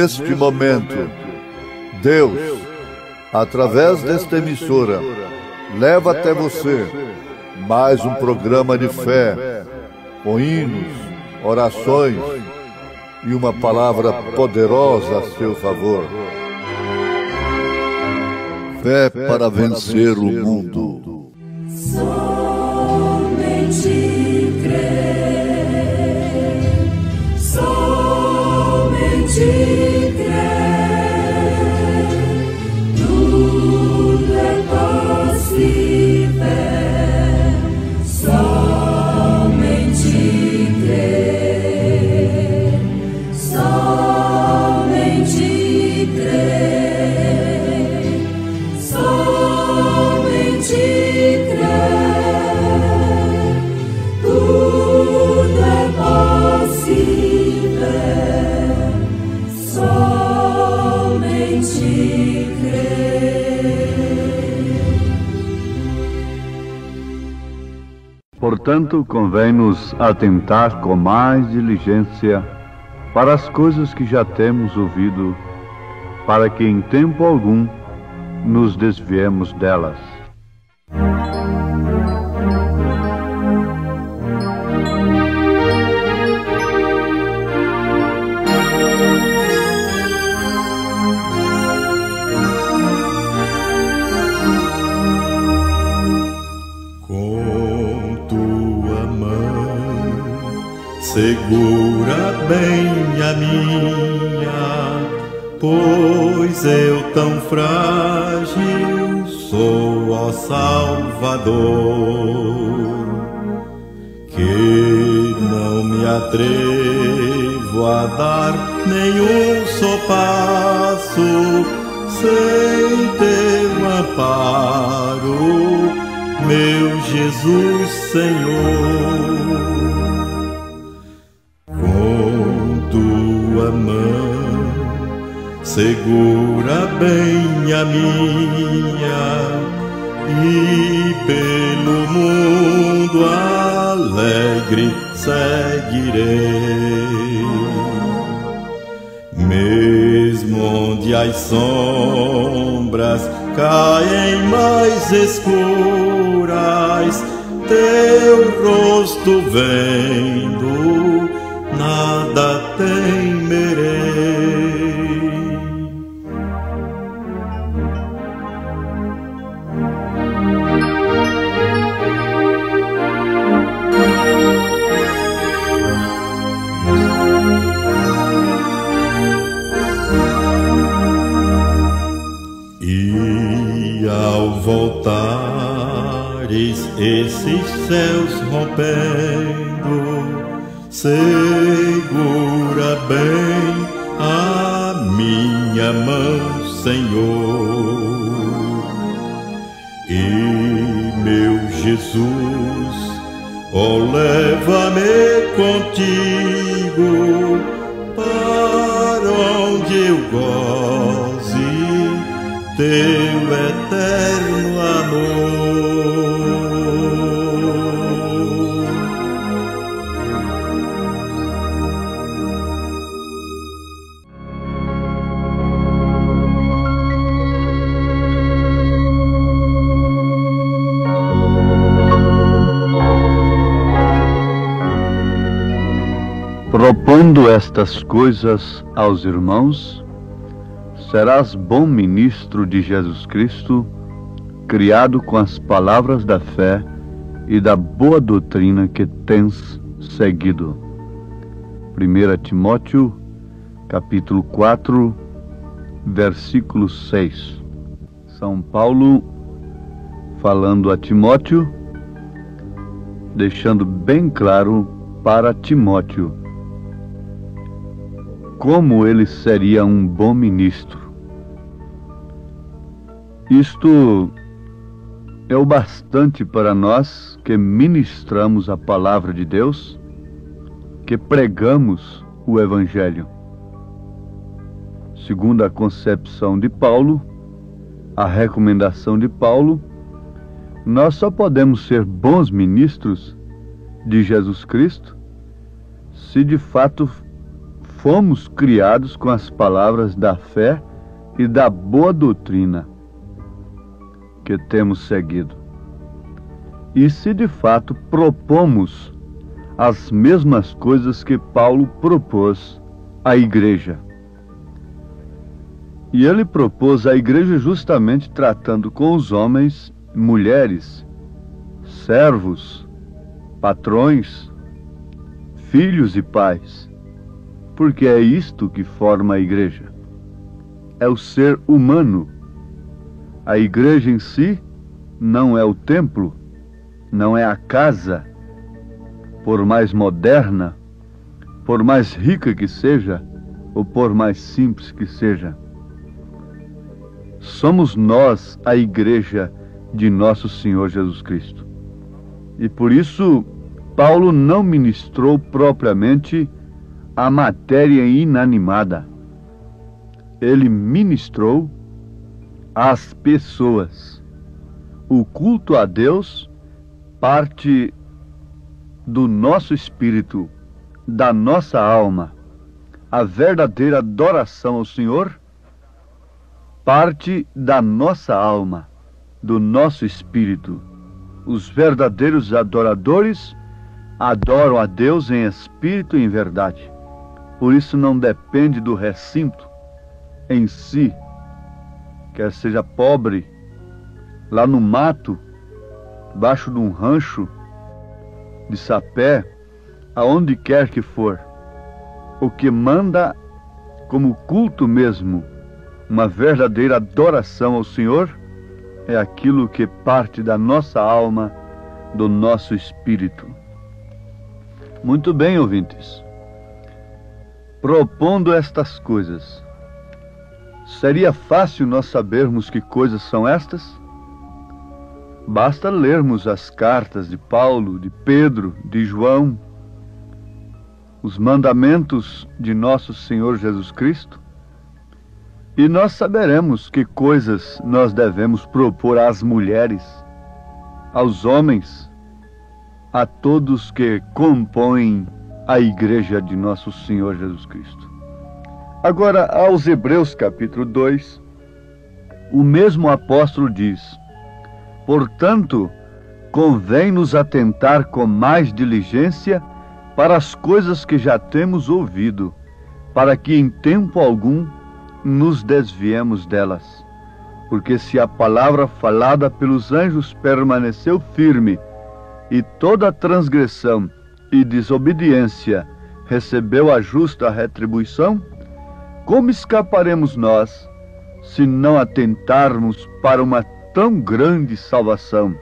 neste momento, Deus, através desta emissora, leva até você mais um programa de fé, com hinos, orações e uma palavra poderosa a seu favor. Fé para vencer o mundo. Somente crer, somente crer, tudo é possível, somente crer, somente crer, somente crer, tudo é possível, somente crer. Portanto, convém-nos atentar com mais diligência para as coisas que já temos ouvido, para que em tempo algum nos desviemos delas. Com tua mão segura bem a minha, pois eu tão frágil sou, ó Salvador, que não me atrevo a dar nenhum só passo sem teu amparo, meu Jesus Senhor. Com tua mão segura bem a minha, e pelo mundo alegre seguirei, mesmo onde as sombras caem mais escuras, teu rosto vendo, nada temerei. E ao voltares esses céus rompendo, segura bem a minha mão, Senhor. E meu Jesus, ó, leva-me contigo para onde eu goze teu eterno amor. Propondo estas coisas aos irmãos, serás bom ministro de Jesus Cristo, criado com as palavras da fé e da boa doutrina que tens seguido. 1 Timóteo, capítulo 4, versículo 6. São Paulo falando a Timóteo, deixando bem claro para Timóteo como ele seria um bom ministro. Isto é o bastante para nós que ministramos a palavra de Deus, que pregamos o Evangelho. Segundo a concepção de Paulo, a recomendação de Paulo, nós só podemos ser bons ministros de Jesus Cristo se de fato fomos criados com as palavras da fé e da boa doutrina que temos seguido. E se de fato propomos as mesmas coisas que Paulo propôs à igreja. E ele propôs à igreja justamente tratando com os homens, mulheres, servos, patrões, filhos e pais, porque é isto que forma a igreja. É o ser humano. A igreja em si não é o templo, não é a casa, por mais moderna, por mais rica que seja, ou por mais simples que seja. Somos nós a igreja de nosso Senhor Jesus Cristo. E por isso, Paulo não ministrou propriamente a matéria inanimada. Ele ministrou às pessoas. O culto a Deus parte do nosso espírito, da nossa alma. A verdadeira adoração ao Senhor parte da nossa alma, do nosso espírito. Os verdadeiros adoradores adoram a Deus em espírito e em verdade. Por isso não depende do recinto em si, quer seja pobre, lá no mato, debaixo de um rancho de sapé, aonde quer que for. O que manda como culto mesmo, uma verdadeira adoração ao Senhor, é aquilo que parte da nossa alma, do nosso espírito. Muito bem, ouvintes. Propondo estas coisas, seria fácil nós sabermos que coisas são estas? Basta lermos as cartas de Paulo, de Pedro, de João, os mandamentos de nosso Senhor Jesus Cristo, e nós saberemos que coisas nós devemos propor às mulheres, aos homens, a todos que compõem a igreja de nosso Senhor Jesus Cristo. Agora, aos Hebreus capítulo 2, o mesmo apóstolo diz: portanto, convém-nos atentar com mais diligência para as coisas que já temos ouvido, para que em tempo algum nos desviemos delas. Porque se a palavra falada pelos anjos permaneceu firme, e toda transgressão e desobediência recebeu a justa retribuição, como escaparemos nós, se não atentarmos para uma tão grande salvação,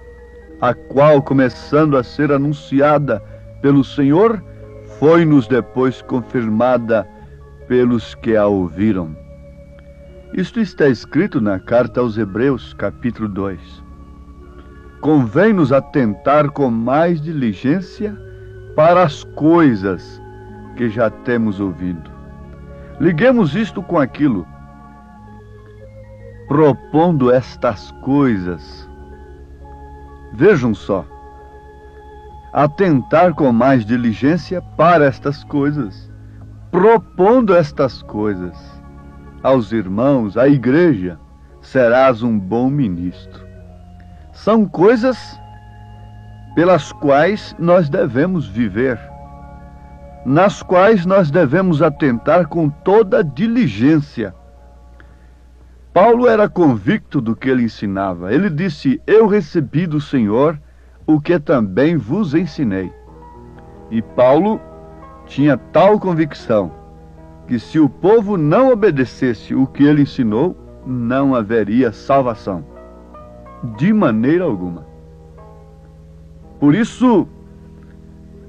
a qual, começando a ser anunciada pelo Senhor, foi-nos depois confirmada pelos que a ouviram? Isto está escrito na carta aos Hebreus, capítulo 2. Convém-nos atentar com mais diligência para as coisas que já temos ouvido. Liguemos isto com aquilo. Propondo estas coisas. Vejam só. Atentar com mais diligência para estas coisas. Propondo estas coisas aos irmãos, à igreja, serás um bom ministro. São coisas pelas quais nós devemos viver, nas quais nós devemos atentar com toda diligência. Paulo era convicto do que ele ensinava. Ele disse: eu recebi do Senhor o que também vos ensinei. E Paulo tinha tal convicção que se o povo não obedecesse o que ele ensinou, não haveria salvação, de maneira alguma. Por isso,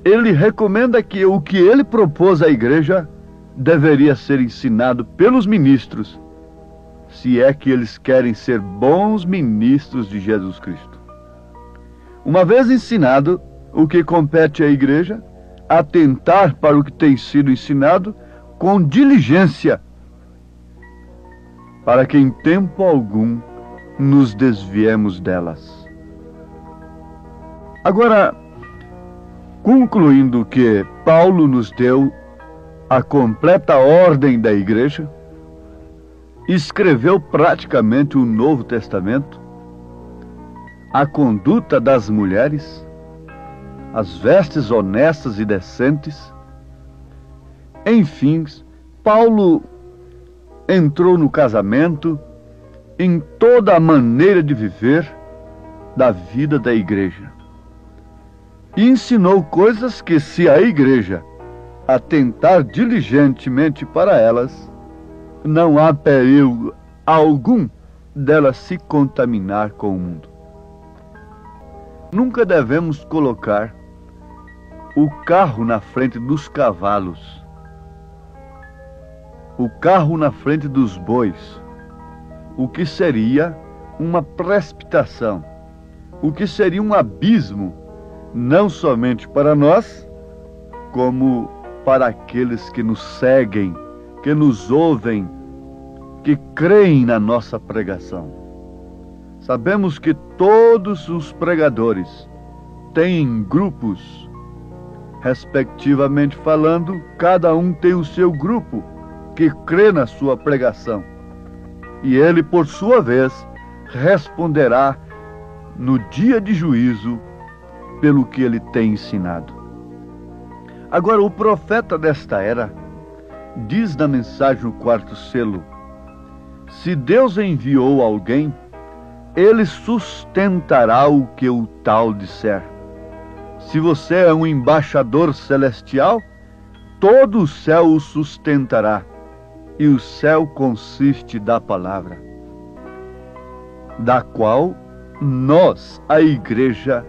ele recomenda que o que ele propôs à igreja deveria ser ensinado pelos ministros, se é que eles querem ser bons ministros de Jesus Cristo. Uma vez ensinado o que compete à igreja, atentar para o que tem sido ensinado com diligência, para que em tempo algum nos desviemos delas. Agora, concluindo que Paulo nos deu a completa ordem da igreja, escreveu praticamente o Novo Testamento, a conduta das mulheres, as vestes honestas e decentes. Enfim, Paulo entrou no casamento, em toda a maneira de viver da vida da igreja. E ensinou coisas que, se a igreja atentar diligentemente para elas, não há perigo algum dela se contaminar com o mundo. Nunca devemos colocar o carro na frente dos cavalos, o carro na frente dos bois, o que seria uma precipitação, o que seria um abismo, não somente para nós, como para aqueles que nos seguem, que nos ouvem, que creem na nossa pregação. Sabemos que todos os pregadores têm grupos, respectivamente falando, cada um tem o seu grupo que crê na sua pregação. E ele, por sua vez, responderá no dia de juízo pelo que ele tem ensinado. Agora, o profeta desta era diz na mensagem no quarto selo: se Deus enviou alguém, ele sustentará o que o tal disser. Se você é um embaixador celestial, todo o céu o sustentará. E o céu consiste da palavra, da qual nós, a igreja,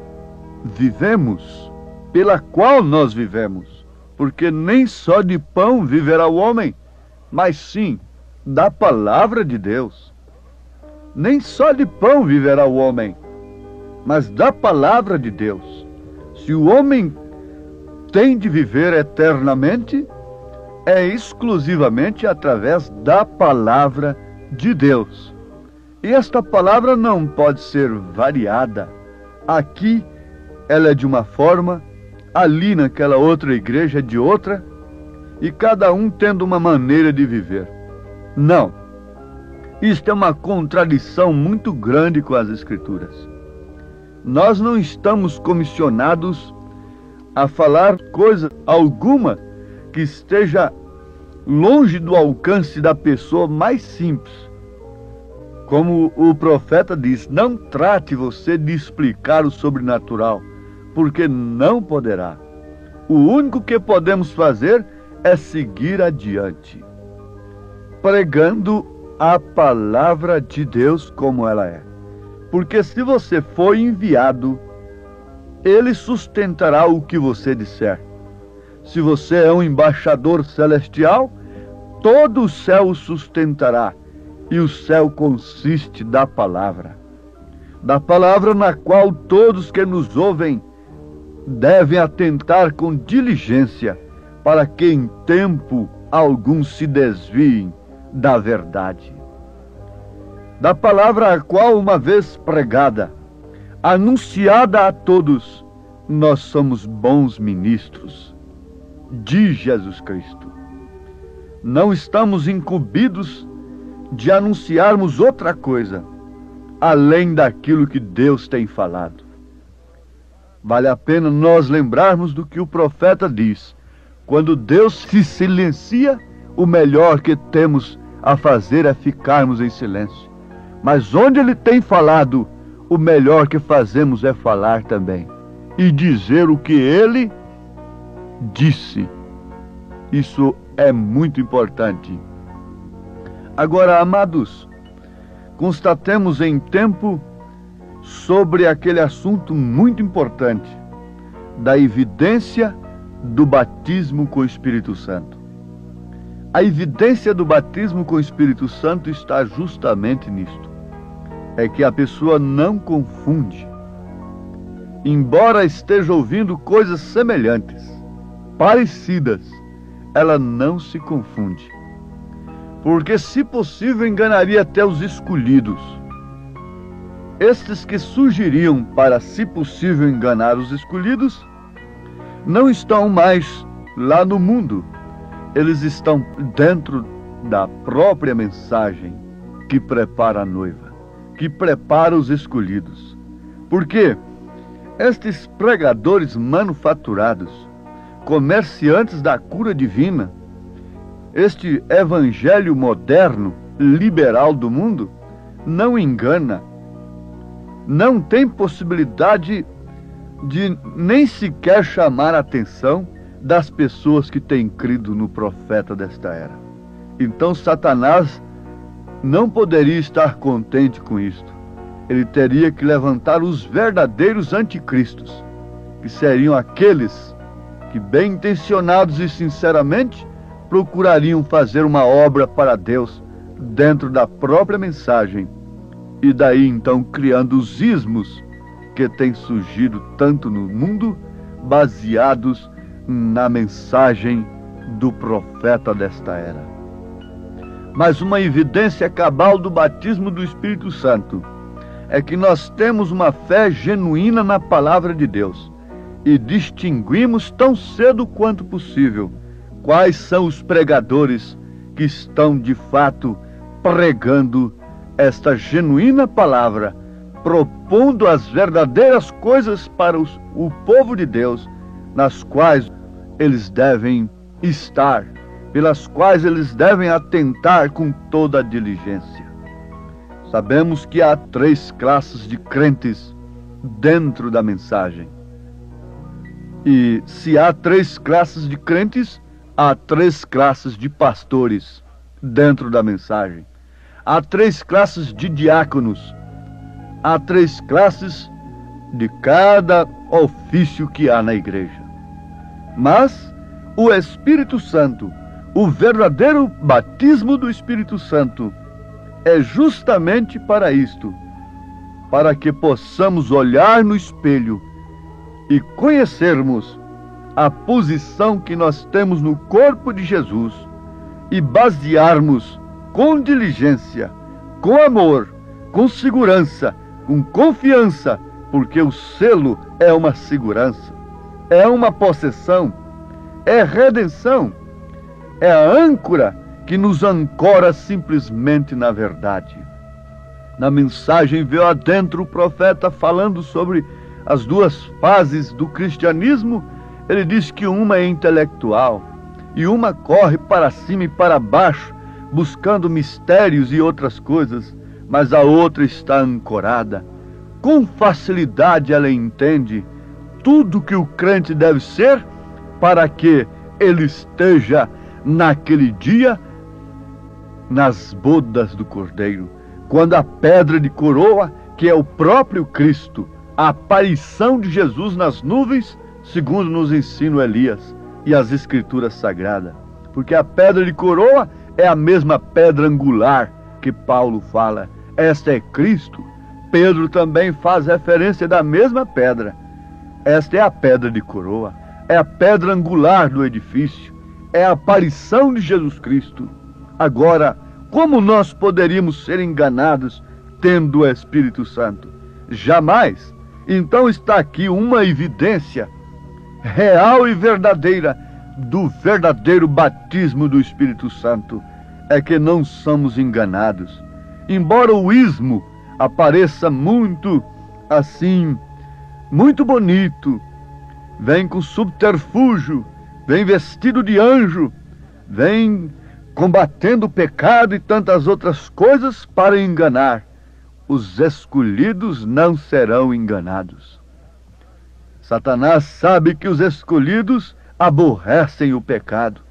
vivemos, pela qual nós vivemos. Porque nem só de pão viverá o homem, mas sim da palavra de Deus. Nem só de pão viverá o homem, mas da palavra de Deus. Se o homem tem de viver eternamente, é exclusivamente através da palavra de Deus. E esta palavra não pode ser variada. Aqui ela é de uma forma, ali naquela outra igreja é de outra, e cada um tendo uma maneira de viver. Não. Isto é uma contradição muito grande com as Escrituras. Nós não estamos comissionados a falar coisa alguma que esteja longe do alcance da pessoa mais simples. Como o profeta diz, não trate você de explicar o sobrenatural, porque não poderá. O único que podemos fazer é seguir adiante, pregando a palavra de Deus como ela é. Porque se você for enviado, ele sustentará o que você disser. Se você é um embaixador celestial, todo o céu o sustentará. E o céu consiste da palavra na qual todos que nos ouvem devem atentar com diligência, para que em tempo algum se desviem da verdade. Da palavra a qual, uma vez pregada, anunciada a todos, nós somos bons ministros de Jesus Cristo. Não estamos incumbidos de anunciarmos outra coisa, além daquilo que Deus tem falado. Vale a pena nós lembrarmos do que o profeta diz: quando Deus se silencia, o melhor que temos a fazer é ficarmos em silêncio. Mas onde Ele tem falado, o melhor que fazemos é falar também, e dizer o que Ele disse. Isso é muito importante. Agora, amados, constatemos em tempo sobre aquele assunto muito importante da evidência do batismo com o Espírito Santo. A evidência do batismo com o Espírito Santo está justamente nisto. É que a pessoa não confunde. Embora esteja ouvindo coisas semelhantes, parecidas, ela não se confunde. Porque, se possível, enganaria até os escolhidos. Estes que surgiriam para, se possível, enganar os escolhidos, não estão mais lá no mundo, eles estão dentro da própria mensagem que prepara a noiva, que prepara os escolhidos. Porque estes pregadores manufaturados, comerciantes da cura divina, este evangelho moderno, liberal do mundo, não engana, não tem possibilidade de nem sequer chamar a atenção das pessoas que têm crido no profeta desta era. Então Satanás não poderia estar contente com isto. Ele teria que levantar os verdadeiros anticristos, que seriam aqueles que, bem intencionados e sinceramente, procurariam fazer uma obra para Deus dentro da própria mensagem, e daí então criando os ismos que têm surgido tanto no mundo, baseados na mensagem do profeta desta era. Mas uma evidência cabal do batismo do Espírito Santo é que nós temos uma fé genuína na palavra de Deus e distinguimos tão cedo quanto possível quais são os pregadores que estão de fato pregando esta genuína palavra, propondo as verdadeiras coisas para o povo de Deus, nas quais eles devem estar, pelas quais eles devem atentar com toda a diligência. Sabemos que há 3 classes de crentes dentro da mensagem. E se há 3 classes de crentes, há 3 classes de pastores dentro da mensagem. Há 3 classes de diáconos. Há 3 classes de cada ofício que há na igreja. Mas o Espírito Santo, o verdadeiro batismo do Espírito Santo, é justamente para isto, para que possamos olhar no espelho e conhecermos a posição que nós temos no corpo de Jesus e basearmos com diligência, com amor, com segurança, com confiança, porque o selo é uma segurança, é uma possessão, é redenção, é a âncora que nos ancora simplesmente na verdade. Na mensagem veio adentro o profeta falando sobre as 2 fases do cristianismo. Ele diz que uma é intelectual e uma corre para cima e para baixo, buscando mistérios e outras coisas, mas a outra está ancorada. Com facilidade ela entende tudo que o crente deve ser para que ele esteja naquele dia nas bodas do Cordeiro, quando a pedra de coroa, que é o próprio Cristo, a aparição de Jesus nas nuvens, segundo nos ensina Elias e as Escrituras Sagradas, porque a pedra de coroa é a mesma pedra angular que Paulo fala. Esta é Cristo. Pedro também faz referência da mesma pedra. Esta é a pedra de coroa, é a pedra angular do edifício, é a aparição de Jesus Cristo. Agora, como nós poderíamos ser enganados tendo o Espírito Santo? Jamais. Então está aqui uma evidência real e verdadeira do verdadeiro batismo do Espírito Santo, é que não somos enganados. Embora o ismo apareça muito assim, muito bonito, vem com subterfúgio, vem vestido de anjo, vem combatendo o pecado e tantas outras coisas para enganar. Os escolhidos não serão enganados. Satanás sabe que os escolhidos aborrecem o pecado,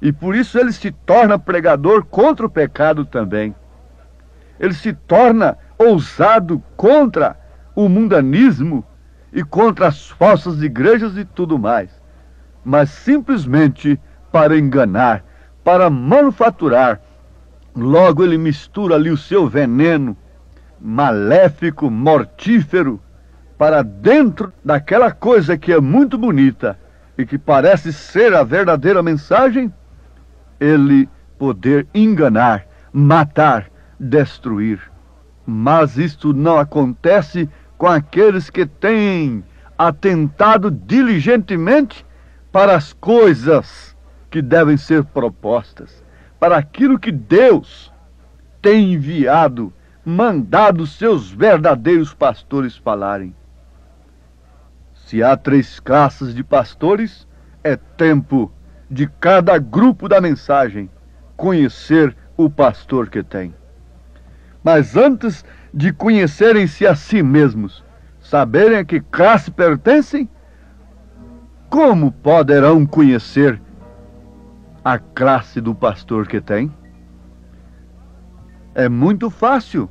e por isso ele se torna pregador contra o pecado também. Ele se torna ousado contra o mundanismo e contra as falsas igrejas e tudo mais, mas simplesmente para enganar, para manufaturar. Logo ele mistura ali o seu veneno maléfico, mortífero, para dentro daquela coisa que é muito bonita e que parece ser a verdadeira mensagem, ele poder enganar, matar, destruir. Mas isto não acontece com aqueles que têm atentado diligentemente para as coisas que devem ser propostas, para aquilo que Deus tem enviado, mandado seus verdadeiros pastores falarem. Se há 3 classes de pastores, é tempo de cada grupo da mensagem conhecer o pastor que tem. Mas antes de conhecerem-se a si mesmos, saberem a que classe pertencem, como poderão conhecer a classe do pastor que tem? É muito fácil.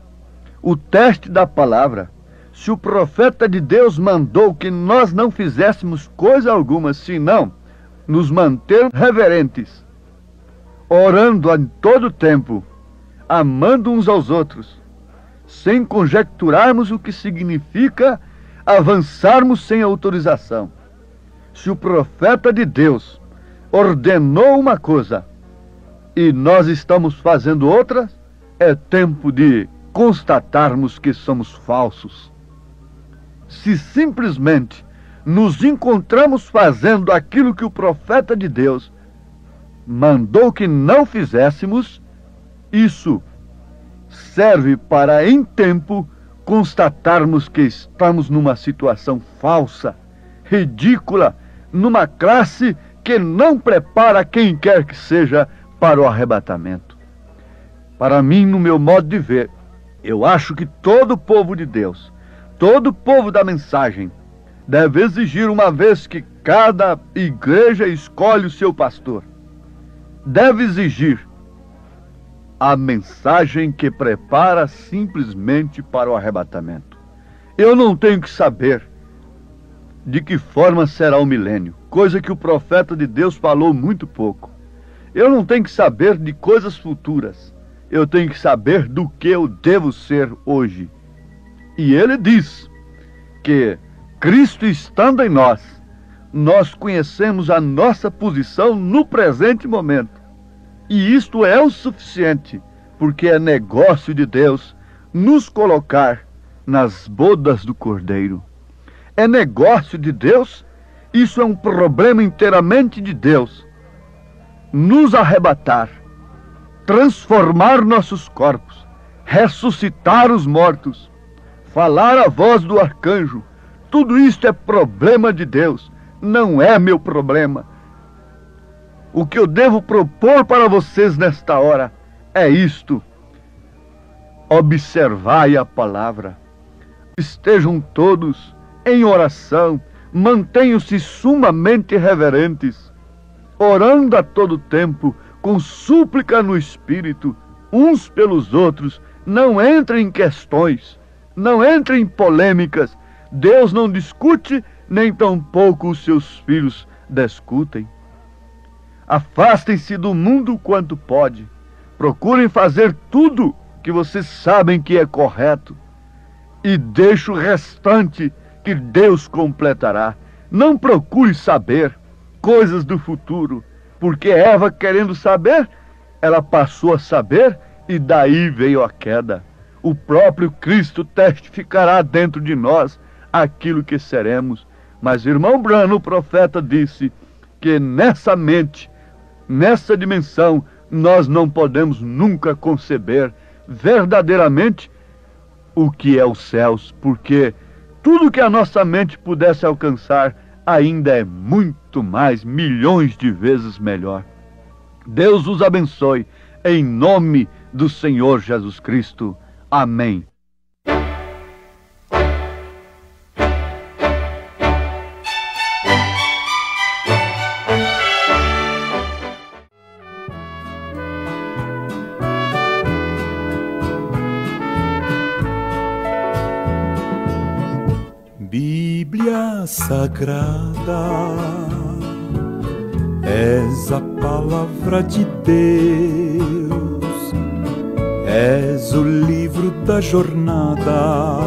O teste da palavra. Se o profeta de Deus mandou que nós não fizéssemos coisa alguma, senão nos manter reverentes, orando em todo tempo, amando uns aos outros, sem conjecturarmos o que significa avançarmos sem autorização. Se o profeta de Deus ordenou uma coisa e nós estamos fazendo outra, é tempo de constatarmos que somos falsos. Se simplesmente nos encontramos fazendo aquilo que o profeta de Deus mandou que não fizéssemos, isso serve para, em tempo, constatarmos que estamos numa situação falsa, ridícula, numa classe que não prepara quem quer que seja para o arrebatamento. Para mim, no meu modo de ver, eu acho que todo o povo de Deus, todo o povo da mensagem, deve exigir, uma vez que cada igreja escolhe o seu pastor, deve exigir a mensagem que prepara simplesmente para o arrebatamento. Eu não tenho que saber de que forma será o milênio, coisa que o profeta de Deus falou muito pouco. Eu não tenho que saber de coisas futuras. Eu tenho que saber do que eu devo ser hoje. E ele diz que Cristo estando em nós, nós conhecemos a nossa posição no presente momento. E isto é o suficiente, porque é negócio de Deus nos colocar nas bodas do Cordeiro. É negócio de Deus, isso é um problema inteiramente de Deus. Nos arrebatar, transformar nossos corpos, ressuscitar os mortos, falar a voz do arcanjo, tudo isto é problema de Deus, não é meu problema. O que eu devo propor para vocês nesta hora é isto: observai a palavra, estejam todos em oração, mantenham-se sumamente reverentes, orando a todo tempo, com súplica no Espírito, uns pelos outros. Não entrem em questões, não entrem em polêmicas. Deus não discute, nem tampouco os seus filhos discutem. Afastem-se do mundo quanto pode. Procurem fazer tudo que vocês sabem que é correto. E deixe o restante que Deus completará. Não procure saber coisas do futuro, porque Eva, querendo saber, ela passou a saber e daí veio a queda. O próprio Cristo testificará dentro de nós aquilo que seremos. Mas irmão Branham, o profeta, disse que nessa mente, nessa dimensão, nós não podemos nunca conceber verdadeiramente o que é os céus, porque tudo que a nossa mente pudesse alcançar ainda é muito mais, milhões de vezes melhor. Deus os abençoe, em nome do Senhor Jesus Cristo. Amém. Bíblia Sagrada, és a palavra de Deus, és o livro da jornada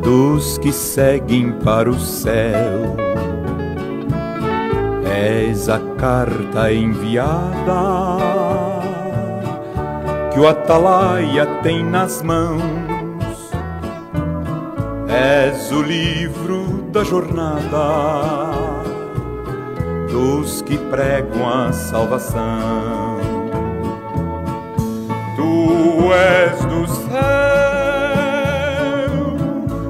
dos que seguem para o céu, és a carta enviada que o atalaia tem nas mãos. És o livro da jornada dos que pregam a salvação. Tu és do céu,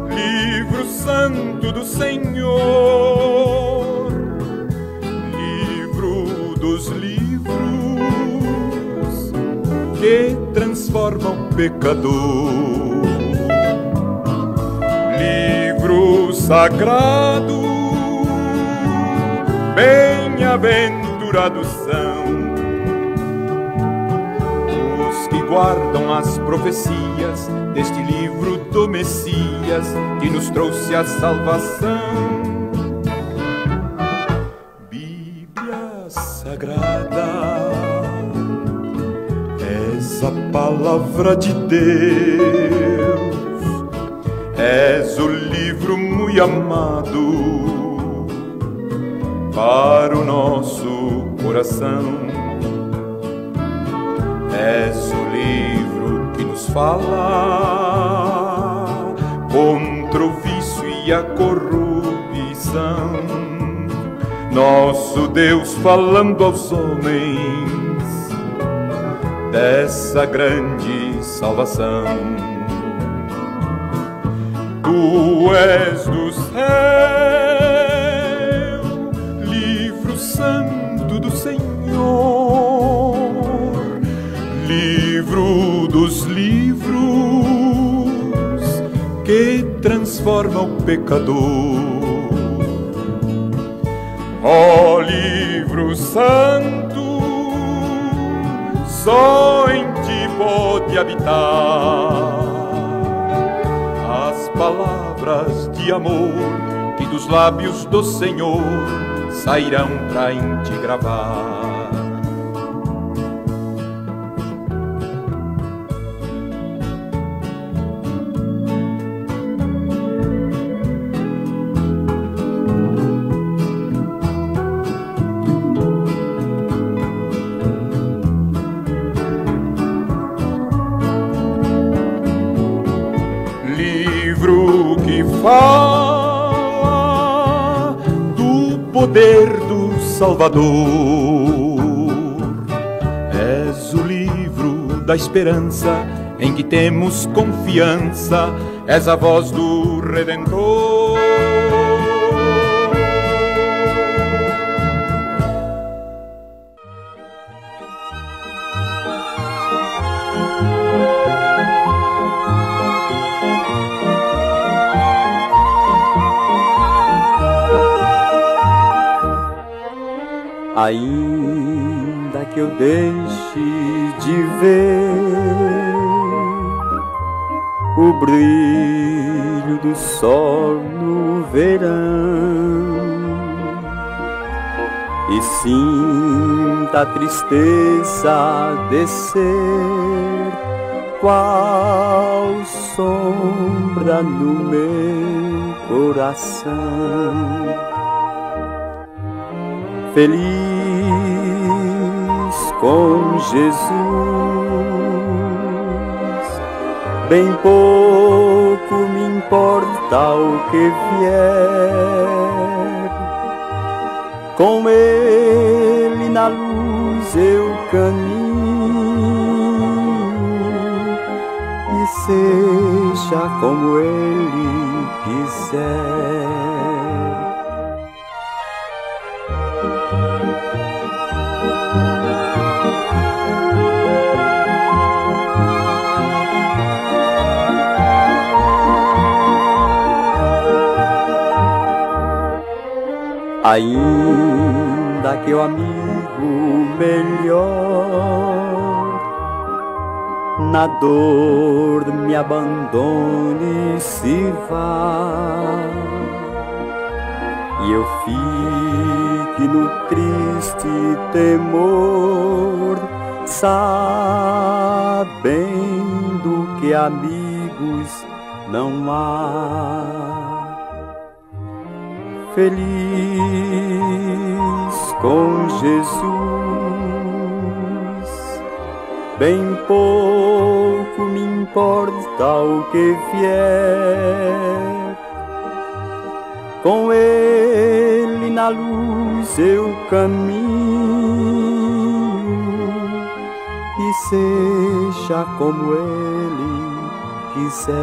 livro santo do Senhor, livro dos livros que transforma o pecador, livro sagrado, bem-aventurados são os que guardam as profecias deste livro do Messias que nos trouxe a salvação. Bíblia Sagrada, és a palavra de Deus, és o livro muito amado para o nosso coração. És o livro que nos fala contra o vício e a corrupção. Nosso Deus falando aos homens dessa grande salvação. Tu és do céu, livro santo do Senhor, livro dos livros que transforma o pecador. Ó livro santo, só em ti pode habitar as palavras de amor que dos lábios do Senhor sairão pra em te gravar. Livro que fala do poder do Salvador, és o livro da esperança em que temos confiança, és a voz do Redentor. Ainda que eu deixe de ver o brilho do sol no verão e sinta a tristeza descer qual sombra no meu coração, feliz com Jesus, bem pouco me importa o que vier, com Ele na luz eu caminho, e seja como Ele quiser. Ainda que o amigo melhor na dor me abandone e se vá, e eu fique no triste temor, sabendo que amigos não há. Feliz com Jesus, bem pouco me importa o que vier, com Ele na luz seu caminho e seja como ele quiser.